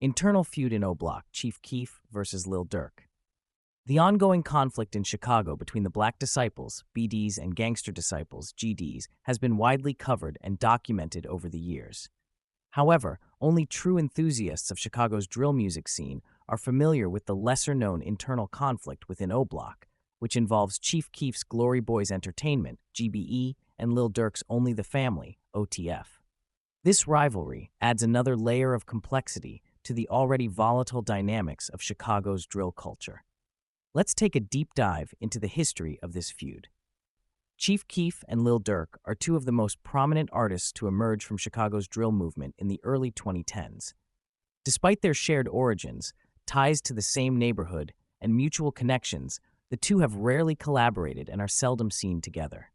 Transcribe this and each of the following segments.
Internal feud in O Block, Chief Keef versus Lil Durk. The ongoing conflict in Chicago between the Black Disciples, B.D.s, and Gangster Disciples, G.D.s, has been widely covered and documented over the years. However, only true enthusiasts of Chicago's drill music scene are familiar with the lesser-known internal conflict within O Block, which involves Chief Keef's Glory Boyz Entertainment, GBE, and Lil Durk's Only the Family, OTF. This rivalry adds another layer of complexity to the already volatile dynamics of Chicago's drill culture. Let's take a deep dive into the history of this feud. Chief Keef and Lil Durk are two of the most prominent artists to emerge from Chicago's drill movement in the early 2010s. Despite their shared origins, ties to the same neighborhood, and mutual connections, the two have rarely collaborated and are seldom seen together.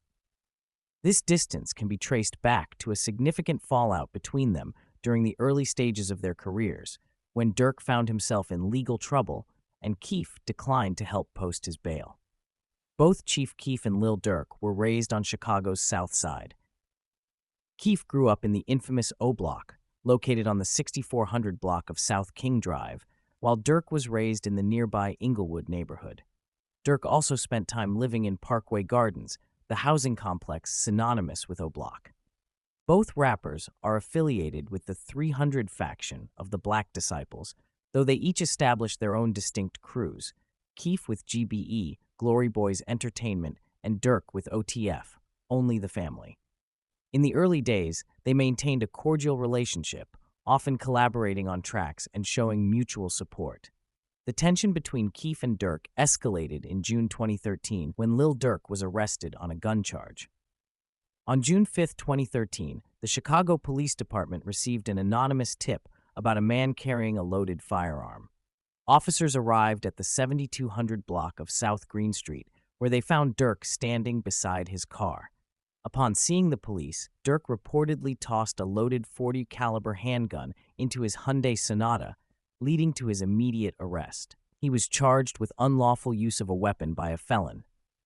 This distance can be traced back to a significant fallout between them during the early stages of their careers, when Durk found himself in legal trouble and Keef declined to help post his bail. Both Chief Keef and Lil Durk were raised on Chicago's South Side. Keef grew up in the infamous O Block, located on the 6400 block of South King Drive, while Durk was raised in the nearby Inglewood neighborhood. Durk also spent time living in Parkway Gardens, the housing complex synonymous with O Block. Both rappers are affiliated with the 300 faction of the Black Disciples, though they each established their own distinct crews, Keef with GBE, Glory Boyz Entertainment, and Durk with OTF, Only the Family. In the early days, they maintained a cordial relationship, often collaborating on tracks and showing mutual support. The tension between Keef and Durk escalated in June 2013 when Lil Durk was arrested on a gun charge. On June 5, 2013, the Chicago Police Department received an anonymous tip about a man carrying a loaded firearm. Officers arrived at the 7200 block of South Green Street, where they found Durk standing beside his car. Upon seeing the police, Durk reportedly tossed a loaded .40 caliber handgun into his Hyundai Sonata, leading to his immediate arrest. He was charged with unlawful use of a weapon by a felon,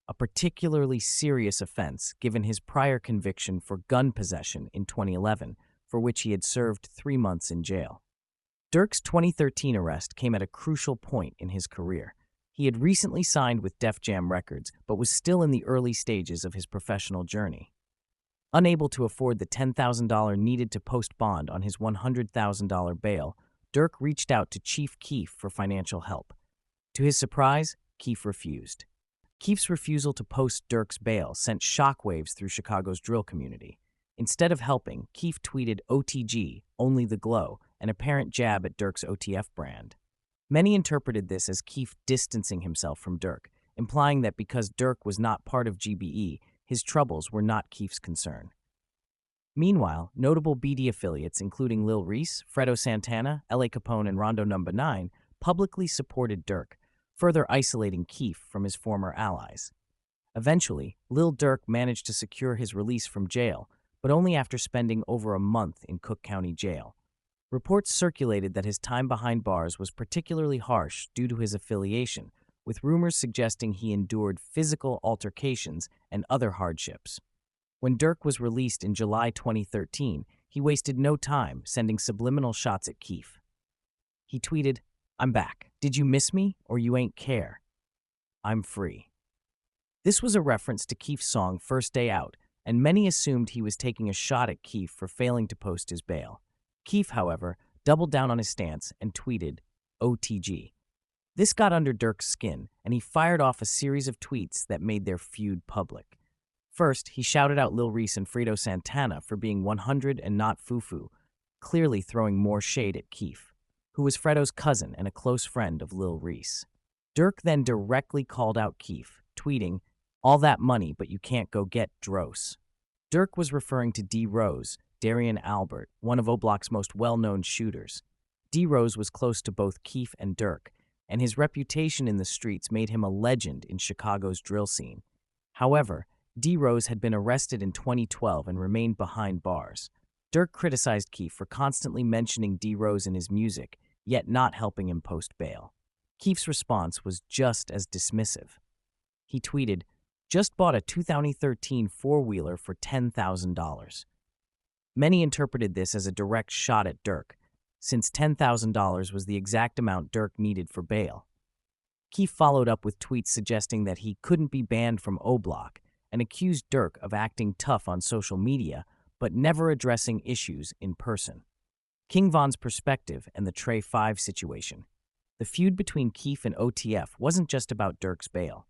a particularly serious offense given his prior conviction for gun possession in 2011, for which he had served 3 months in jail. Durk's 2013 arrest came at a crucial point in his career. He had recently signed with Def Jam Records, but was still in the early stages of his professional journey. Unable to afford the $10,000 needed to post bond on his $100,000 bail, Durk reached out to Chief Keef for financial help. To his surprise, Keef refused. Keef's refusal to post Durk's bail sent shockwaves through Chicago's drill community. Instead of helping, Keef tweeted OTG, Only the Glow, an apparent jab at Durk's OTF brand. Many interpreted this as Keef distancing himself from Durk, implying that because Durk was not part of GBE, his troubles were not Keef's concern. Meanwhile, notable B.D. affiliates including Lil Reese, Fredo Santana, L.A. Capone, and Rondo No. 9 publicly supported Durk, further isolating Keef from his former allies. Eventually, Lil Durk managed to secure his release from jail, but only after spending over a month in Cook County Jail. Reports circulated that his time behind bars was particularly harsh due to his affiliation, with rumors suggesting he endured physical altercations and other hardships. When Durk was released in July 2013, he wasted no time sending subliminal shots at Keef. He tweeted, "I'm back. Did you miss me or you ain't care? I'm free." This was a reference to Keef's song First Day Out, and many assumed he was taking a shot at Keef for failing to post his bail. Keef, however, doubled down on his stance and tweeted, OTG. This got under Durk's skin, and he fired off a series of tweets that made their feud public. First, he shouted out Lil Reese and Fredo Santana for being 100 and not foo-foo, clearly throwing more shade at Keef, who was Fredo's cousin and a close friend of Lil Reese. Durk then directly called out Keef, tweeting, "All that money, but you can't go get Dros." Durk was referring to D. Rose, Darian Albert, one of O Block's most well-known shooters. D. Rose was close to both Keef and Durk, and his reputation in the streets made him a legend in Chicago's drill scene. However, D. Rose had been arrested in 2012 and remained behind bars. Durk criticized Keef for constantly mentioning D. Rose in his music, yet not helping him post bail. Keef's response was just as dismissive. He tweeted, "Just bought a 2013 four-wheeler for $10,000. Many interpreted this as a direct shot at Durk, since $10,000 was the exact amount Durk needed for bail. Keef followed up with tweets suggesting that he couldn't be banned from O-Block and accused Durk of acting tough on social media but never addressing issues in person. King Von's perspective and the Trey 5 situation. The feud between Keef and OTF wasn't just about Durk's bail.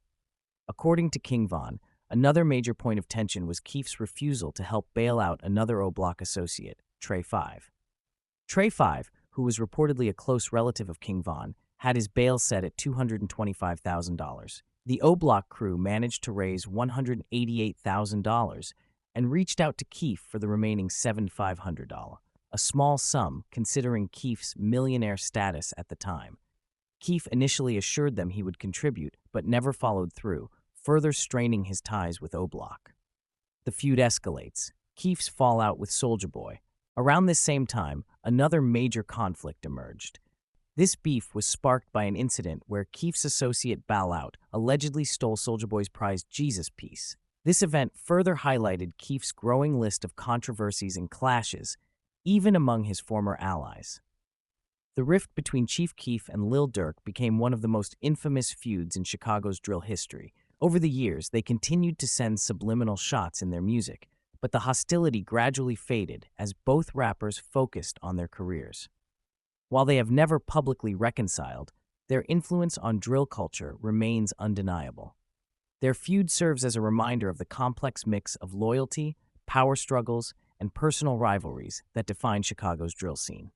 According to King Von, another major point of tension was Keef's refusal to help bail out another O-Block associate, Trey 5. Trey 5, who was reportedly a close relative of King Von, had his bail set at $225,000. The O-Block crew managed to raise $188,000 and reached out to Keef for the remaining $7,500, a small sum considering Keef's millionaire status at the time. Keef initially assured them he would contribute, but never followed through, further straining his ties with O-Block. The feud escalates. Keef's fallout with Soulja Boy. Around this same time, another major conflict emerged. This beef was sparked by an incident where Keef's associate Bow Out allegedly stole Soulja Boy's prized Jesus piece. This event further highlighted Keef's growing list of controversies and clashes, even among his former allies. The rift between Chief Keef and Lil Durk became one of the most infamous feuds in Chicago's drill history. Over the years, they continued to send subliminal shots in their music, but the hostility gradually faded as both rappers focused on their careers. While they have never publicly reconciled, their influence on drill culture remains undeniable. Their feud serves as a reminder of the complex mix of loyalty, power struggles, and personal rivalries that define Chicago's drill scene.